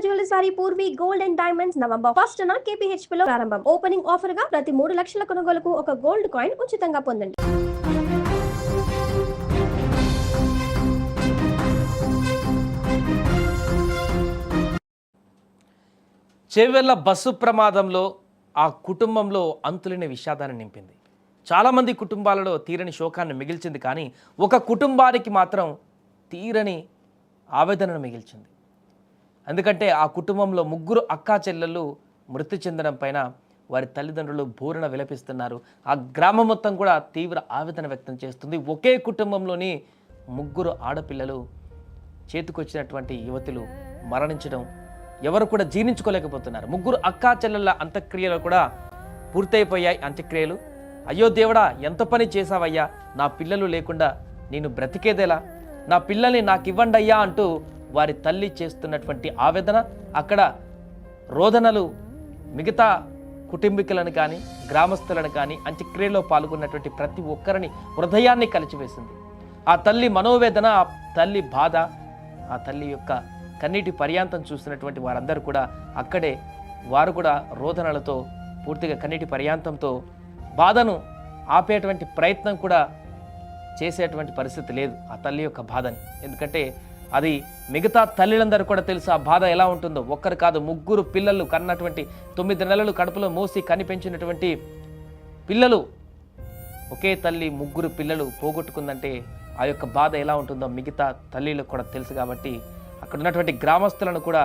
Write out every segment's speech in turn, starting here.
Jewellers వారి Purvi gold and diamonds November 1st KPHP లో ప్రారంభం. ఓపెనింగ్ ఆఫర్ గా ప్రతి 3 లక్షల కొనుగోలుకు ఒక గోల్డ్ కాయిన్ ఉచితంగా పొందండి. చేవెళ్ల బస్సు ప్రమాదంలో ఆ కుటుంబంలో అంతులేని విషాదాన్ని నింపింది. చాలామంది కుటుంబాలలో తీరని శోకాన్ని మిగిల్చింది, కానీ ఒక కుటుంబానికి మాత్రం తీరని ఆవేదనను మిగిల్చింది. ఎందుకంటే ఆ కుటుంబంలో 3 అక్కా చెల్లెళ్ళు మృతి చెందడం పైన వారి తల్లిదండ్రులు బోరున విలపిస్తున్నారు. ఆ గ్రామం మొత్తం కూడా తీవ్ర ఆవేదన వ్యక్తం చేస్తుంది. ఒకే కుటుంబంలోని 3 ఆడపిల్లలు చేతికొచ్చినటువంటి యువతులు మరణించడం ఎవరు కూడా జీర్ణించుకోలేకపోతున్నారు. 3 అక్కా చెల్లెళ్ళ అంత్యక్రియలు కూడా పూర్తయిపోయాయి. అంత్యక్రియలు, అయ్యో దేవుడా ఎంత పని చేశావయ్యా, నా పిల్లలు లేకుండా నేను బ్రతికేదేలా, నా పిల్లల్ని నాకు ఇవ్వండి అయ్యా అంటూ వారి తల్లి చేస్తున్నటువంటి ఆవేదన, అక్కడ రోదనలు మిగతా కుటుంబీకులను కానీ గ్రామస్తులను కానీ అంత్యక్రియలో పాల్గొన్నటువంటి ప్రతి ఒక్కరిని హృదయాన్ని కలిచివేసింది. ఆ తల్లి మనోవేదన, ఆ తల్లి బాధ, ఆ తల్లి యొక్క కన్నీటి పర్యాంతం చూసినటువంటి వారందరూ కూడా అక్కడే వారు కూడా రోదనలతో పూర్తిగా కన్నీటి పర్యాంతంతో బాధను ఆపేటువంటి ప్రయత్నం కూడా చేసేటువంటి పరిస్థితి లేదు ఆ తల్లి యొక్క బాధని. ఎందుకంటే అది మిగతా తల్లిలందరూ కూడా తెలుసు ఆ బాధ ఎలా ఉంటుందో. ఒక్కరు కాదు, 3 పిల్లలు కన్నటువంటి 9 నెలలు కడుపులో మోసి కనిపెంచినటువంటి పిల్లలు, ఒకే తల్లి 3 పిల్లలు పోగొట్టుకుందంటే ఆ యొక్క బాధ ఎలా ఉంటుందో మిగతా తల్లిలకు కూడా తెలుసు. కాబట్టి అక్కడ ఉన్నటువంటి గ్రామస్తులను కూడా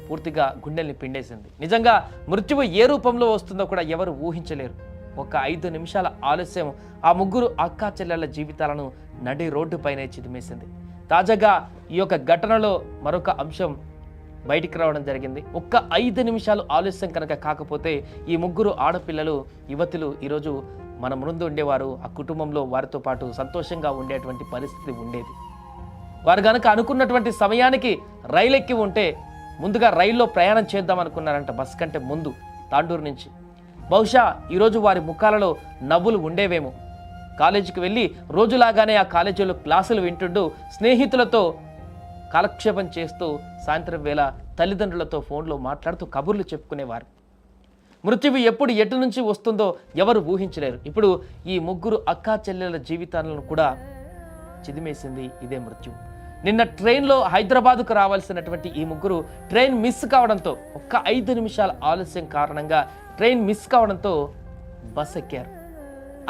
పూర్తిగా గుండెల్ని పిండేసింది. నిజంగా మృత్యువు ఏ రూపంలో వస్తుందో కూడా ఎవరు ఊహించలేరు. ఒక 5 నిమిషాల ఆలస్యం ఆ 3 అక్కా చెల్లెళ్ళ జీవితాలను నడి రోడ్డుపైనే చిదిమేసింది. తాజాగా ఈ యొక్క ఘటనలో మరొక అంశం బయటికి రావడం జరిగింది. ఒక్క 5 నిమిషాలు ఆలస్యం కనుక కాకపోతే ఈ 3 ఆడపిల్లలు యువతులు ఈరోజు మన ముందు ఉండేవారు. ఆ కుటుంబంలో వారితో పాటు సంతోషంగా ఉండేటువంటి పరిస్థితి ఉండేది. వారు కనుక అనుకున్నటువంటి సమయానికి రైలు ఎక్కి ఉంటే ముందుగా రైల్లో ప్రయాణం చేద్దాం అనుకున్నారంట, బస్ కంటే ముందు తాండూరు నుంచి. బహుశా ఈరోజు వారి ముఖాలలో నవ్వులు ఉండేవేమో. కాలేజీకి వెళ్ళి రోజులాగానే ఆ కాలేజీలో క్లాసులు వింటుంటూ స్నేహితులతో కాలక్షేపం చేస్తూ సాయంత్రం వేళ తల్లిదండ్రులతో ఫోన్లో మాట్లాడుతూ కబుర్లు చెప్పుకునేవారు. మృత్యువు ఎప్పుడు ఎటు నుంచి వస్తుందో ఎవరు ఊహించలేరు. ఇప్పుడు ఈ 3 అక్కా చెల్లెల జీవితాలను కూడా చిదిమేసింది ఇదే మృత్యువు. నిన్న ట్రైన్లో హైదరాబాద్కు రావాల్సినటువంటి ఈ 3 ట్రైన్ మిస్ కావడంతో, ఒక్క 5 నిమిషాల ఆలస్యం కారణంగా ట్రైన్ మిస్ కావడంతో బస్ ఎక్కారు.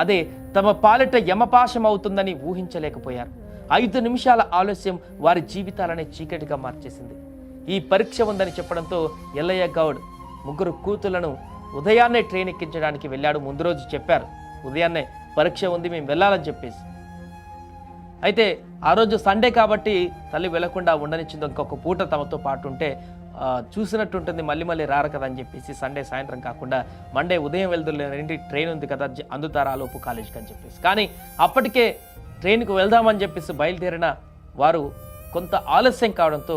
అదే తమ పాలిట యమపాశం అవుతుందని ఊహించలేకపోయారు. 5 నిమిషాల ఆలస్యం వారి జీవితాలనే చీకటిగా మార్చేసింది. ఈ పరీక్ష ఉందని చెప్పడంతో ఎల్లయ్య గౌడ్ 3 కూతుళ్లను ఉదయాన్నే ట్రైన్ ఎక్కించడానికి వెళ్ళాడు. ముందు రోజు చెప్పారు, ఉదయాన్నే పరీక్ష ఉంది, మేము వెళ్ళాలని చెప్పేసి. అయితే ఆ రోజు సండే కాబట్టి తల్లి వెళ్లకుండా ఉండనిచ్చింది. ఇంకొక పూట తమతో పాటు ఉంటే చూసినట్టుంటుంది, మళ్ళీ రారు కదా అని చెప్పేసి సండే సాయంత్రం కాకుండా మండే ఉదయం వెళ్తులేంటి, ట్రైన్ ఉంది కదా అందుతారా లోపు కాలేజీకి అని చెప్పేసి. కానీ అప్పటికే ట్రైన్కు వెళ్దామని చెప్పేసి బయలుదేరిన వారు కొంత ఆలస్యం కావడంతో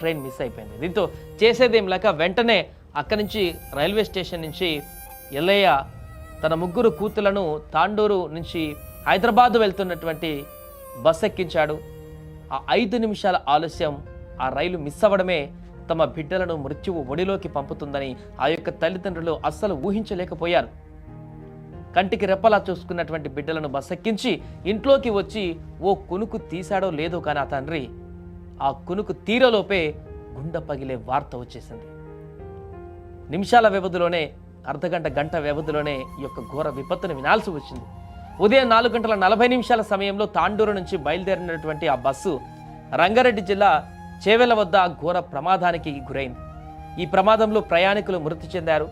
ట్రైన్ మిస్ అయిపోయింది. దీంతో చేసేదేం లేక వెంటనే అక్కడి నుంచి రైల్వే స్టేషన్ నుంచి ఎల్లయ్య తన 3 కూతుళ్లను తాండూరు నుంచి హైదరాబాద్ వెళ్తున్నటువంటి బస్ ఎక్కించాడు. ఆ 5 నిమిషాల ఆలస్యం, ఆ రైలు మిస్ అవ్వడమే తమ బిడ్డలను మృత్యువు ఒడిలోకి పంపుతుందని ఆ యొక్క తల్లిదండ్రులు అస్సలు ఊహించలేకపోయారు. కంటికి రెప్పలా చూసుకున్నటువంటి బిడ్డలను బస్ ఎక్కించి ఇంట్లోకి వచ్చి ఓ కునుకు తీశాడో లేదో కానీ ఆ తండ్రి ఆ కునుకు తీరలోపే గుండె పగిలే వార్త వచ్చేసింది. నిమిషాల వ్యవధిలోనే, గంట వ్యవధిలోనే ఈ యొక్క ఘోర విపత్తును వినాల్సి వచ్చింది. ఉదయం 4:40 సమయంలో తాండూరు నుంచి బయలుదేరినటువంటి ఆ బస్సు రంగారెడ్డి జిల్లా చేవెళ్ల వద్ద ఘోర ప్రమాదానికి గురైంది. ఈ ప్రమాదంలో ప్రయాణికులు మృతి చెందారు.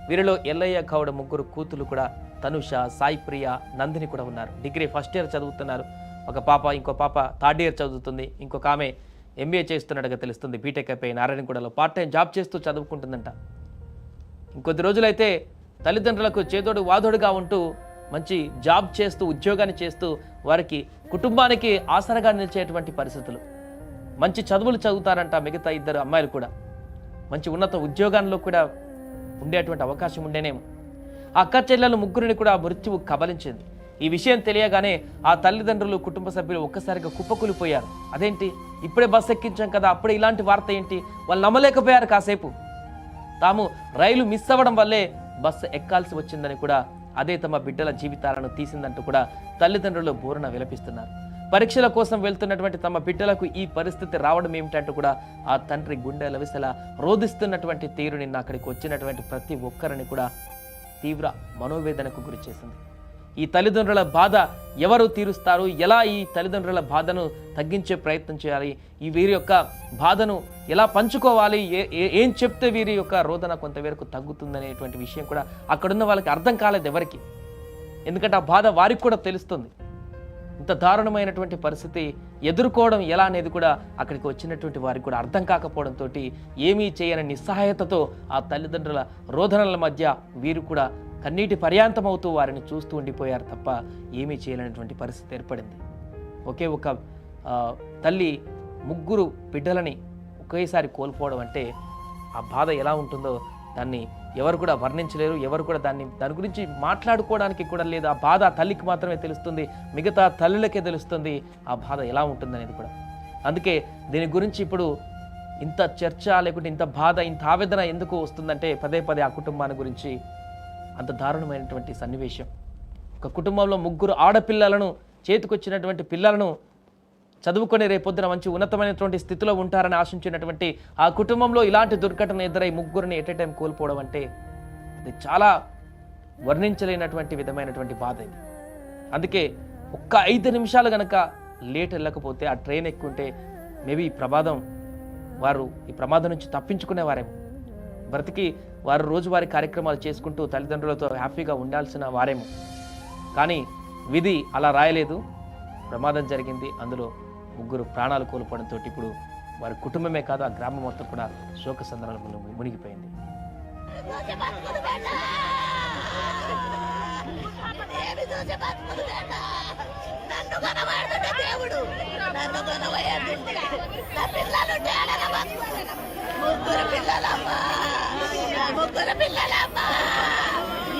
వీరిలో ఎల్లయ్య గౌడ్ 3 కూతులు కూడా తనుష, సాయి ప్రియ, నందిని కూడా ఉన్నారు. డిగ్రీ ఫస్ట్ ఇయర్ చదువుతున్నారు. ఒక పాప, ఇంకో పాప థర్డ్ ఇయర్ చదువుతుంది. ఇంకొక ఆమె MBA చేస్తున్నట్టుగా తెలుస్తుంది. బీటెక్ అయిపోయి నారాయణగూడలో పార్ట్ టైం జాబ్ చేస్తూ చదువుకుంటుందంట. ఇంకొద్ది రోజులైతే తల్లిదండ్రులకు చేదోడు వాదోడుగా ఉంటూ మంచి జాబ్ చేస్తూ ఉద్యోగాన్ని చేస్తూ వారికి కుటుంబానికి ఆసరగా నిలిచేటువంటి పరిస్థితులు. మంచి చదువులు చదువుతారంట మిగతా 2 అమ్మాయిలు కూడా. మంచి ఉన్నత ఉద్యోగాల్లో కూడా ఉండేటువంటి అవకాశం ఉండేనేమో. ఆ అక్క చెల్లెలు 3 కూడా మృత్యువు కబలించింది. ఈ విషయం తెలియగానే ఆ తల్లిదండ్రులు కుటుంబ సభ్యులు ఒక్కసారిగా కుప్పకూలిపోయారు. అదేంటి, ఇప్పుడే బస్సు ఎక్కించాం కదా, అప్పుడే ఇలాంటి వార్త ఏంటి? వాళ్ళు నమ్మలేకపోయారు. కాసేపు తాము రైలు మిస్ అవ్వడం వల్లే బస్సు ఎక్కాల్సి వచ్చిందని కూడా, అదే తమ బిడ్డల జీవితాలను తీసిందంటూ కూడా తల్లిదండ్రులు బోరున విలపిస్తున్నారు. పరీక్షల కోసం వెళ్తున్నటువంటి తమ బిడ్డలకు ఈ పరిస్థితి రావడం ఏమిటంటూ కూడా ఆ తండ్రి గుండె లవిసలా రోధిస్తున్నటువంటి తీరు నిన్న అక్కడికి వచ్చినటువంటి ప్రతి ఒక్కరిని కూడా తీవ్ర మనోవేదనకు గురి చేసింది. ఈ తల్లిదండ్రుల బాధ ఎవరు తీరుస్తారు? ఎలా ఈ తల్లిదండ్రుల బాధను తగ్గించే ప్రయత్నం చేయాలి? ఈ వీరి యొక్క బాధను ఎలా పంచుకోవాలి? ఏం చెప్తే వీరి యొక్క రోదన కొంతవరకు తగ్గుతుందనేటువంటి విషయం కూడా అక్కడున్న వాళ్ళకి అర్థం కాలేదు ఎవరికి. ఎందుకంటే ఆ బాధ వారికి కూడా తెలుస్తుంది. ఇంత దారుణమైనటువంటి పరిస్థితి ఎదుర్కోవడం ఎలా అనేది కూడా అక్కడికి వచ్చినటువంటి వారికి కూడా అర్థం కాకపోవడంతో ఏమీ చేయని నిస్సహాయతతో ఆ తల్లిదండ్రుల రోదనల మధ్య వీరు కూడా కన్నీటి పర్యాంతమవుతూ వారిని చూస్తూ ఉండిపోయారు తప్ప ఏమీ చేయలేనటువంటి పరిస్థితి ఏర్పడింది. ఒకే ఒక తల్లి ముగ్గురు బిడ్డలని ఒకేసారి కోల్పోవడం అంటే ఆ బాధ ఎలా ఉంటుందో దాన్ని ఎవరు కూడా వర్ణించలేరు. ఎవరు కూడా దాని గురించి మాట్లాడుకోవడానికి కూడా లేదు. ఆ బాధ ఆ తల్లికి మాత్రమే తెలుస్తుంది, మిగతా తల్లులకే తెలుస్తుంది ఆ బాధ ఎలా ఉంటుందనేది కూడా. అందుకే దీని గురించి ఇప్పుడు ఇంత చర్చ, లేకుంటే ఇంత బాధ, ఇంత ఆవేదన ఎందుకు వస్తుందంటే పదే పదే ఆ కుటుంబాన్ని గురించి అంత దారుణమైనటువంటి సన్నివేశం. ఒక కుటుంబంలో ముగ్గురు ఆడపిల్లలను, చేతికొచ్చినటువంటి పిల్లలను చదువుకొని రేపొద్దున మంచి ఉన్నతమైనటువంటి స్థితిలో ఉంటారని ఆశించినటువంటి ఆ కుటుంబంలో ఇలాంటి దుర్ఘటన ఎదురై ముగ్గురిని ఎట్ ఎ టైం కోల్పోవడం అంటే అది చాలా వర్ణించలేనటువంటి విధమైనటువంటి బాధ ఇది. అందుకే ఒక్క 5 నిమిషాలు కనుక లేట్ వెళ్ళకపోతే, ఆ ట్రైన్ ఎక్కుంటే మేబీ ఈ ప్రమాదం నుంచి తప్పించుకునేవారేమో. బ్రతికి వారు రోజువారీ కార్యక్రమాలు చేసుకుంటూ తల్లిదండ్రులతో హ్యాపీగా ఉండాల్సిన వారేమో. కానీ విధి అలా రాయలేదు. ప్రమాదం జరిగింది. అందులో ముగ్గురు ప్రాణాలు కోల్పోవడంతో ఇప్పుడు వారి కుటుంబమే కాదు, ఆ గ్రామం మొత్తం కూడా శోక సందర్భంలో మునిగిపోయింది. ముగ్గురు పిల్లల